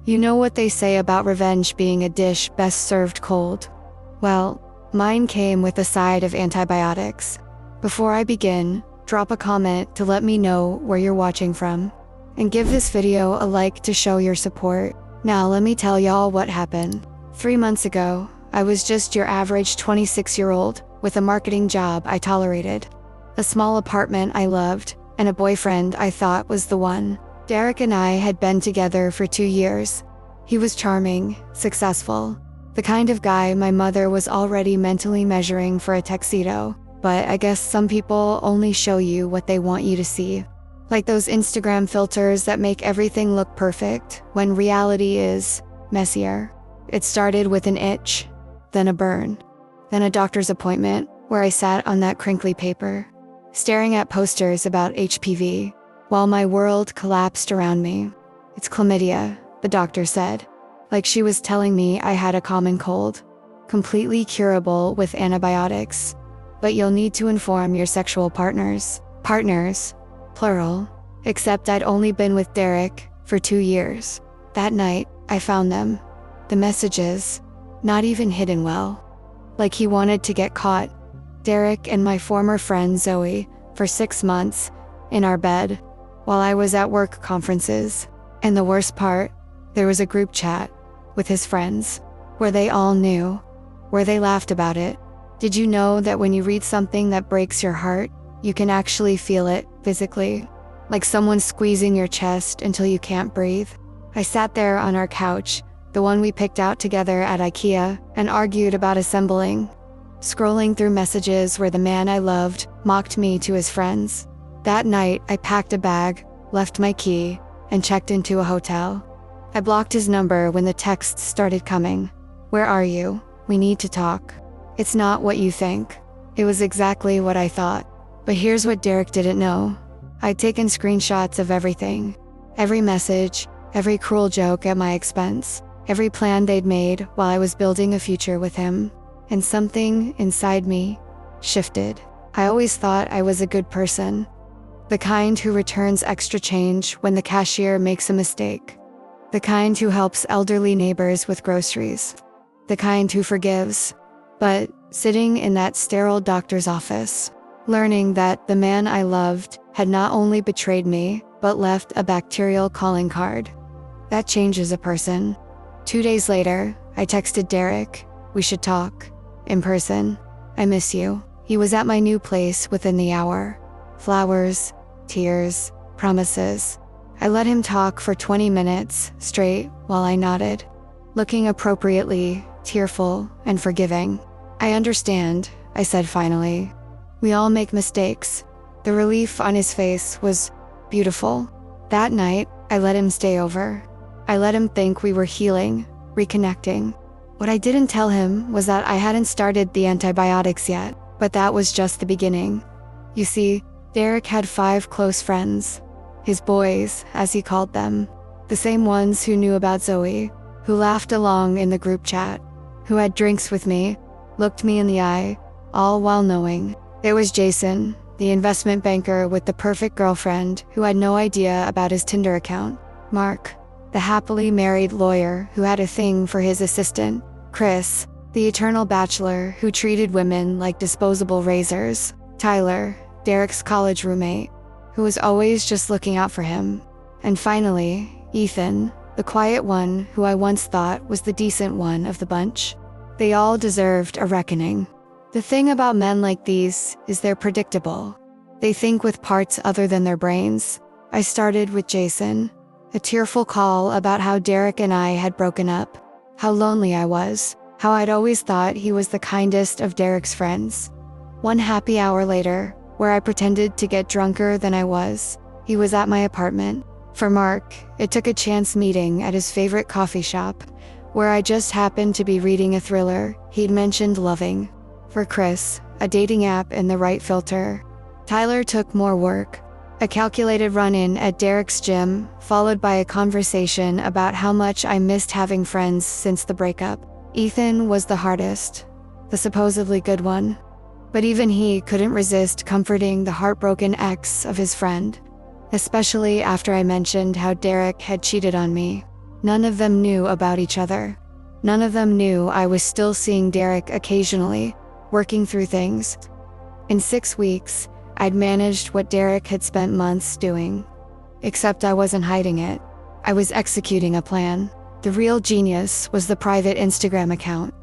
You know what they say about revenge being a dish best served cold? Well, mine came with a side of antibiotics. Before I begin, drop a comment to let me know where you're watching from. And give this video a like to show your support. Now let me tell y'all what happened. 3 months ago, I was just your average 26-year-old with a marketing job I tolerated, a small apartment I loved, and a boyfriend I thought was the one. Derek and I had been together for 2 years. He was charming, successful, the kind of guy my mother was already mentally measuring for a tuxedo. But I guess some people only show you what they want you to see. Like those Instagram filters that make everything look perfect, when reality is messier. It started with an itch, then a burn, then a doctor's appointment where I sat on that crinkly paper, staring at posters about HPV, while my world collapsed around me. It's chlamydia, the doctor said, like she was telling me I had a common cold, completely curable with antibiotics. But you'll need to inform your sexual partners, plural, except I'd only been with Derek for 2 years. That night, I found them. The messages, not even hidden well. Like he wanted to get caught. Derek and my former friend Zoe, for 6 months, in our bed, while I was at work conferences. And the worst part, there was a group chat with his friends, where they all knew, where they laughed about it. Did you know that when you read something that breaks your heart, you can actually feel it physically? Like someone squeezing your chest until you can't breathe? I sat there on our couch, the one we picked out together at IKEA, and argued about assembling, scrolling through messages where the man I loved mocked me to his friends. That night, I packed a bag, left my key, and checked into a hotel. I blocked his number when the texts started coming. Where are you? We need to talk. It's not what you think. It was exactly what I thought. But here's what Derek didn't know. I'd taken screenshots of everything. Every message, every cruel joke at my expense, every plan they'd made while I was building a future with him. And something inside me shifted. I always thought I was a good person. The kind who returns extra change when the cashier makes a mistake. The kind who helps elderly neighbors with groceries. The kind who forgives. But sitting in that sterile doctor's office, learning that the man I loved had not only betrayed me, but left a bacterial calling card. That changes a person. 2 days later, I texted Derek, we should talk. In person. I miss you. He was at my new place within the hour. Flowers, tears, promises. I let him talk for 20 minutes straight while I nodded, looking appropriately tearful and forgiving. I understand, I said finally. We all make mistakes. The relief on his face was beautiful. That night, I let him stay over. I let him think we were healing, reconnecting. What I didn't tell him was that I hadn't started the antibiotics yet, but that was just the beginning. You see, Derek had 5 close friends. His boys, as he called them. The same ones who knew about Zoe, who laughed along in the group chat, who had drinks with me, looked me in the eye, all while knowing. There was Jason, the investment banker with the perfect girlfriend who had no idea about his Tinder account. Mark, the happily married lawyer who had a thing for his assistant. Chris, the eternal bachelor who treated women like disposable razors. Tyler, Derek's college roommate, who was always just looking out for him. And finally, Ethan, the quiet one who I once thought was the decent one of the bunch. They all deserved a reckoning. The thing about men like these is they're predictable. They think with parts other than their brains. I started with Jason, a tearful call about how Derek and I had broken up, how lonely I was, how I'd always thought he was the kindest of Derek's friends. 1 happy hour later, where I pretended to get drunker than I was, he was at my apartment. For Mark, it took a chance meeting at his favorite coffee shop, where I just happened to be reading a thriller he'd mentioned loving. For Chris, a dating app in the right filter. Tyler took more work. A calculated run-in at Derek's gym, followed by a conversation about how much I missed having friends since the breakup. Ethan was the hardest, the supposedly good one. But even he couldn't resist comforting the heartbroken ex of his friend, especially after I mentioned how Derek had cheated on me. None of them knew about each other. None of them knew I was still seeing Derek occasionally, working through things. In 6 weeks, I'd managed what Derek had spent months doing. Except I wasn't hiding it. I was executing a plan. The real genius was the private Instagram account.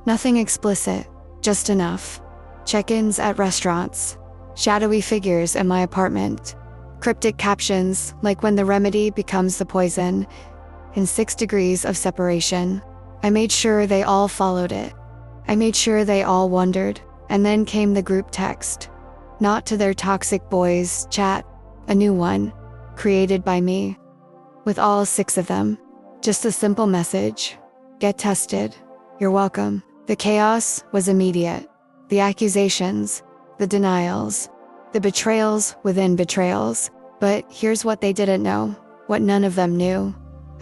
Nothing explicit, just enough. Check-ins at restaurants. Shadowy figures in my apartment. Cryptic captions, like when the remedy becomes the poison. In 6 degrees of separation. I made sure they all followed it. I made sure they all wondered. And then came the group text. Not to their toxic boys chat. A new one. Created by me. With all 6 of them. Just a simple message. Get tested. You're welcome. The chaos was immediate. The accusations. The denials. The betrayals within betrayals. But here's what they didn't know. What none of them knew.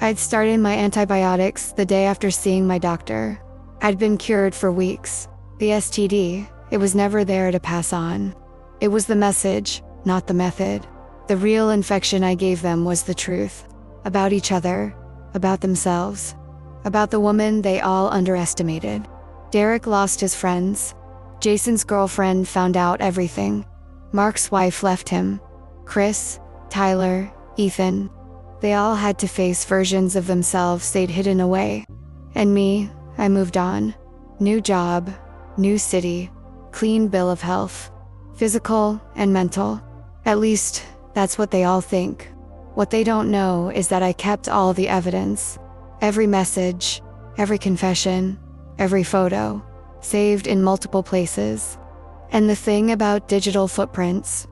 I'd started my antibiotics the day after seeing my doctor. I'd been cured for weeks. The STD, it was never there to pass on. It was the message, not the method. The real infection I gave them was the truth. About each other. About themselves. About the woman they all underestimated. Derek lost his friends. Jason's girlfriend found out everything. Mark's wife left him. Chris, Tyler, Ethan. They all had to face versions of themselves they'd hidden away. And me, I moved on. New job, new city, clean bill of health. Physical and mental. At least, that's what they all think. What they don't know is that I kept all the evidence. Every message, every confession, every photo, saved in multiple places. And the thing about digital footprints,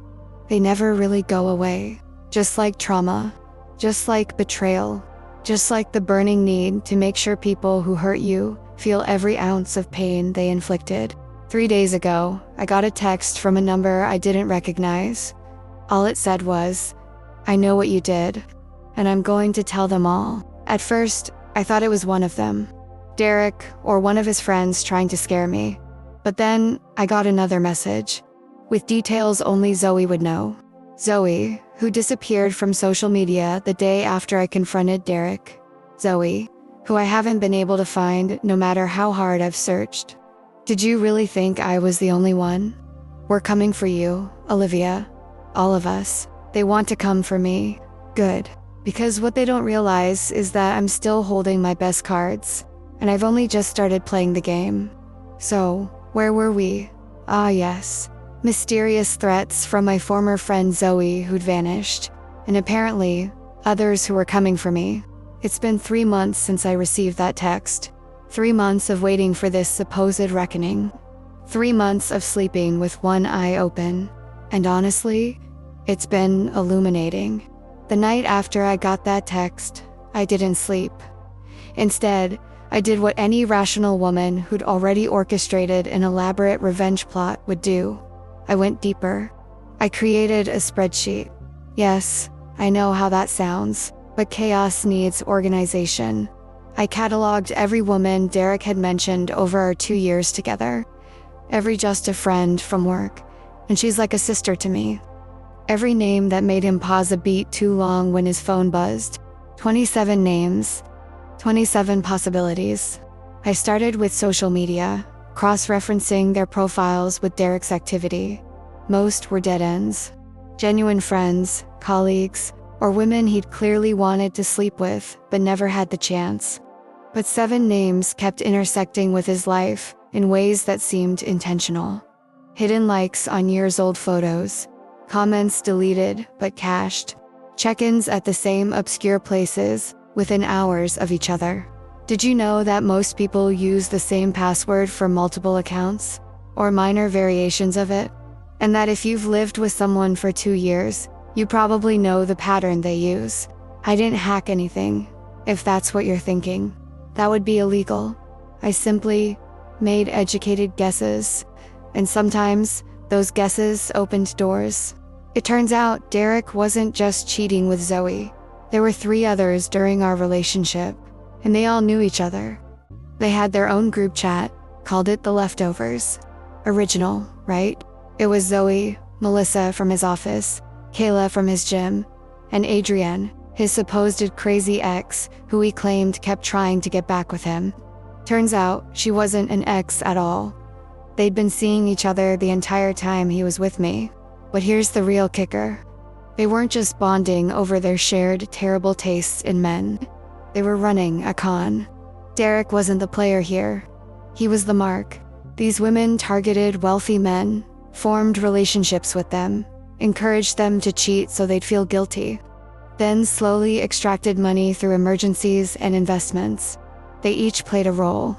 they never really go away. Just like trauma. Just like betrayal. Just like the burning need to make sure people who hurt you feel every ounce of pain they inflicted. 3 days ago, I got a text from a number I didn't recognize. All it said was, I know what you did, and I'm going to tell them all. At first, I thought it was one of them. Derek, or one of his friends trying to scare me. But then, I got another message. With details only Zoe would know. Zoe, who disappeared from social media the day after I confronted Derek. Zoe, who I haven't been able to find no matter how hard I've searched. Did you really think I was the only one? We're coming for you, Olivia. All of us. They want to come for me. Good. Because what they don't realize is that I'm still holding my best cards, and I've only just started playing the game. So, where were we? Ah, yes. Mysterious threats from my former friend Zoe who'd vanished, and apparently, others who were coming for me. It's been 3 months since I received that text. 3 months of waiting for this supposed reckoning. 3 months of sleeping with one eye open. And honestly, it's been illuminating. The night after I got that text, I didn't sleep. Instead, I did what any rational woman who'd already orchestrated an elaborate revenge plot would do. I went deeper. I created a spreadsheet. Yes, I know how that sounds, but chaos needs organization. I cataloged every woman Derek had mentioned over our 2 years together. Every just a friend from work, and she's like a sister to me. Every name that made him pause a beat too long when his phone buzzed. 27 names. 27 possibilities. I started with social media, cross-referencing their profiles with Derek's activity. Most were dead ends. Genuine friends, colleagues, or women he'd clearly wanted to sleep with, but never had the chance. But 7 names kept intersecting with his life in ways that seemed intentional. Hidden likes on years-old photos, comments deleted but cached, check-ins at the same obscure places within hours of each other. Did you know that most people use the same password for multiple accounts, or minor variations of it? And that if you've lived with someone for 2 years, you probably know the pattern they use. I didn't hack anything, if that's what you're thinking. That would be illegal. I simply made educated guesses, and sometimes those guesses opened doors. It turns out Derek wasn't just cheating with Zoe. There were 3 others during our relationship, and they all knew each other. They had their own group chat, called it the Leftovers. Original, right? It was Zoe, Melissa from his office, Kayla from his gym, and Adrienne, his supposed crazy ex, who he claimed kept trying to get back with him. Turns out, she wasn't an ex at all. They'd been seeing each other the entire time he was with me. But here's the real kicker. They weren't just bonding over their shared terrible tastes in men. They were running a con. Derek wasn't the player here. He was the mark. These women targeted wealthy men, formed relationships with them, encouraged them to cheat so they'd feel guilty, then slowly extracted money through emergencies and investments. They each played a role.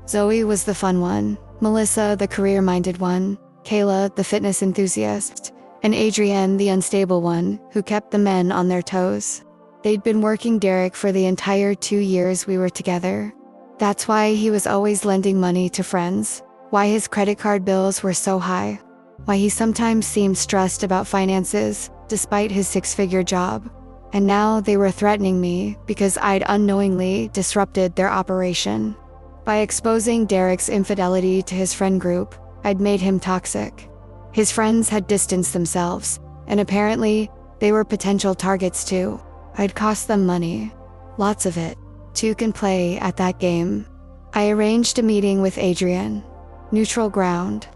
Zoe was the fun one, Melissa the career-minded one, Kayla the fitness enthusiast, and Adrienne the unstable one who kept the men on their toes. They'd been working Derek for the entire 2 years we were together. That's why he was always lending money to friends, why his credit card bills were so high, why he sometimes seemed stressed about finances despite his 6-figure job. And now they were threatening me because I'd unknowingly disrupted their operation. By exposing Derek's infidelity to his friend group, I'd made him toxic. His friends had distanced themselves, and apparently, they were potential targets too. I'd cost them money. Lots of it. Two can play at that game. I arranged a meeting with Adrienne. Neutral ground.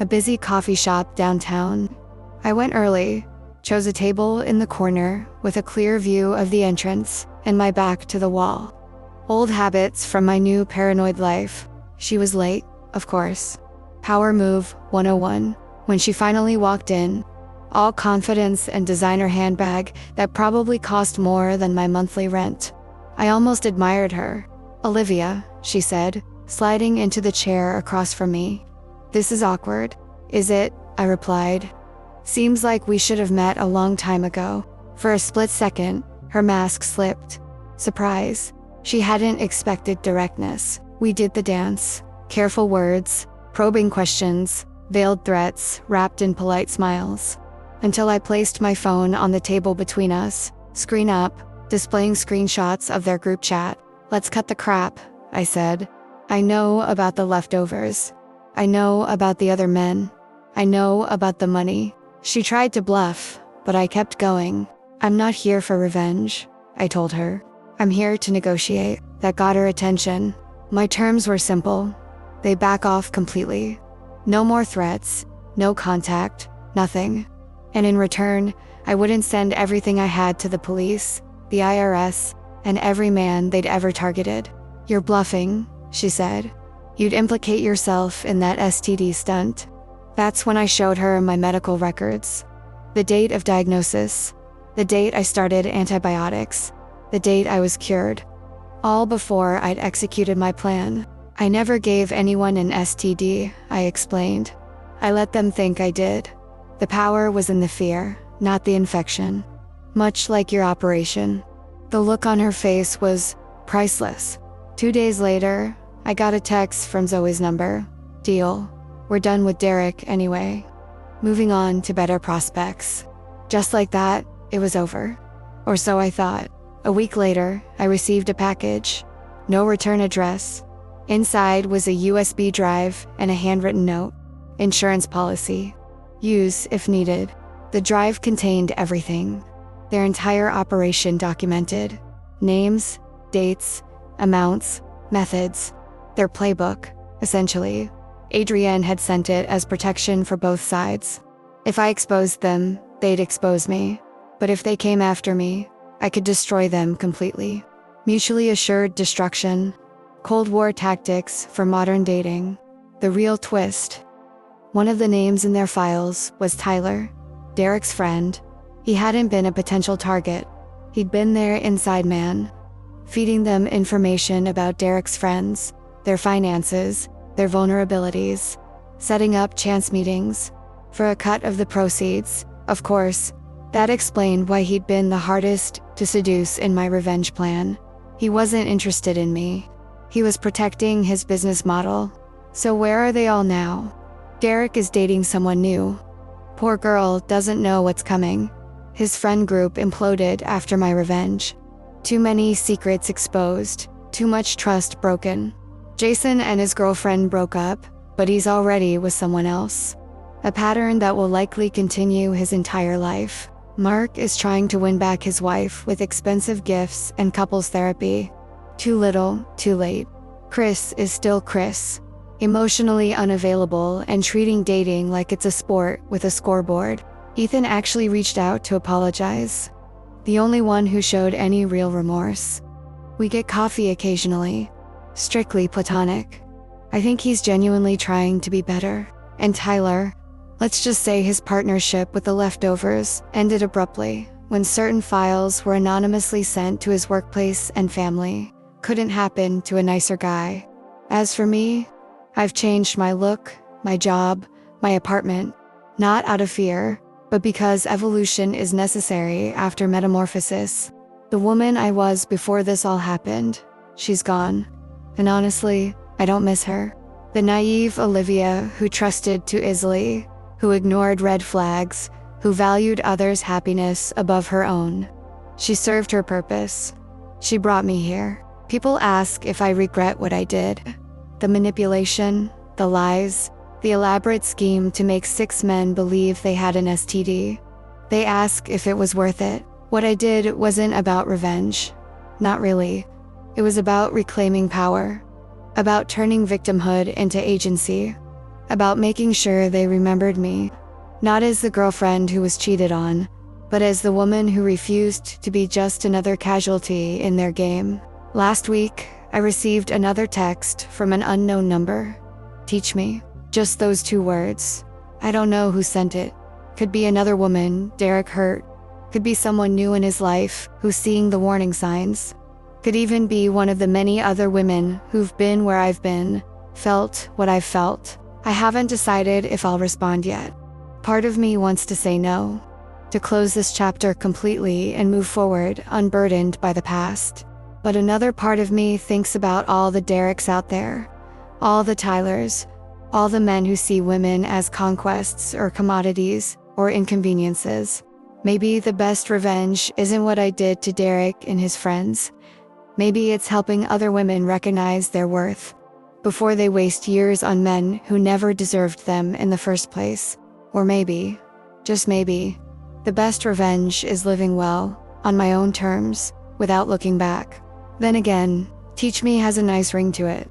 A busy coffee shop downtown. I went early, chose a table in the corner with a clear view of the entrance and my back to the wall. Old habits from my new paranoid life. She was late, of course. Power move 101. When she finally walked in, all confidence and designer handbag that probably cost more than my monthly rent. I almost admired her. "Olivia," she said, sliding into the chair across from me. "This is awkward, is it?" I replied. "Seems like we should have met a long time ago." For a split second, her mask slipped. Surprise. She hadn't expected directness. We did the dance. Careful words, probing questions, veiled threats wrapped in polite smiles. Until I placed my phone on the table between us, screen up, displaying screenshots of their group chat. "Let's cut the crap," I said. "I know about the leftovers. I know about the other men. I know about the money." She tried to bluff, but I kept going. "I'm not here for revenge," I told her. "I'm here to negotiate." That got her attention. My terms were simple. They back off completely. No more threats, no contact, nothing. And in return, I wouldn't send everything I had to the police, the IRS, and every man they'd ever targeted. "You're bluffing," she said. "You'd implicate yourself in that STD stunt." That's when I showed her my medical records. The date of diagnosis, the date I started antibiotics, the date I was cured. All before I'd executed my plan. "I never gave anyone an STD," I explained. "I let them think I did." The power was in the fear, not the infection. Much like your operation. The look on her face was priceless. 2 days later, I got a text from Zoe's number. "Deal. We're done with Derek anyway. Moving on to better prospects." Just like that, it was over. Or so I thought. A week later, I received a package. No return address. Inside was a USB drive and a handwritten note. Insurance policy. Use if needed. The drive contained everything. Their entire operation documented. Names, dates, amounts, methods. Their playbook, essentially. Adrienne had sent it as protection for both sides. If I exposed them, they'd expose me. But if they came after me, I could destroy them completely. Mutually assured destruction. Cold War tactics for modern dating. The real twist. One of the names in their files was Tyler, Derek's friend. He hadn't been a potential target. He'd been their inside man, feeding them information about Derek's friends, their finances, their vulnerabilities, setting up chance meetings for a cut of the proceeds. Of course, that explained why he'd been the hardest to seduce in my revenge plan. He wasn't interested in me. He was protecting his business model. So where are they all now? Derek is dating someone new. Poor girl doesn't know what's coming. His friend group imploded after my revenge. Too many secrets exposed, too much trust broken. Jason and his girlfriend broke up, but he's already with someone else. A pattern that will likely continue his entire life. Mark is trying to win back his wife with expensive gifts and couples therapy. Too little, too late. Chris is still Chris, emotionally unavailable and treating dating like it's a sport with a scoreboard. Ethan actually reached out to apologize, the only one who showed any real remorse. We get coffee occasionally, strictly platonic. I think he's genuinely trying to be better. And Tyler, let's just say his partnership with the leftovers ended abruptly when certain files were anonymously sent to his workplace and family. Couldn't happen to a nicer guy. As for me, I've changed my look, my job, my apartment, not out of fear, but because evolution is necessary after metamorphosis. The woman I was before this all happened, she's gone. And honestly, I don't miss her. The naive Olivia who trusted too easily, who ignored red flags, who valued others' happiness above her own. She served her purpose. She brought me here. People ask if I regret what I did. The manipulation, the lies, the elaborate scheme to make 6 men believe they had an STD. They ask if it was worth it. What I did wasn't about revenge. Not really. It was about reclaiming power. About turning victimhood into agency. About making sure they remembered me. Not as the girlfriend who was cheated on, but as the woman who refused to be just another casualty in their game. Last week, I received another text from an unknown number. Teach me. Just those 2 words. I don't know who sent it. Could be another woman Derek hurt. Could be someone new in his life who's seeing the warning signs. Could even be one of the many other women who've been where I've been, felt what I've felt. I haven't decided if I'll respond yet. Part of me wants to say no, to close this chapter completely and move forward unburdened by the past. But another part of me thinks about all the Dereks out there, all the Tylers, all the men who see women as conquests or commodities or inconveniences. Maybe the best revenge isn't what I did to Derek and his friends. Maybe it's helping other women recognize their worth before they waste years on men who never deserved them in the first place. Or maybe, just maybe, the best revenge is living well, on my own terms, without looking back. Then again, Teach Me has a nice ring to it.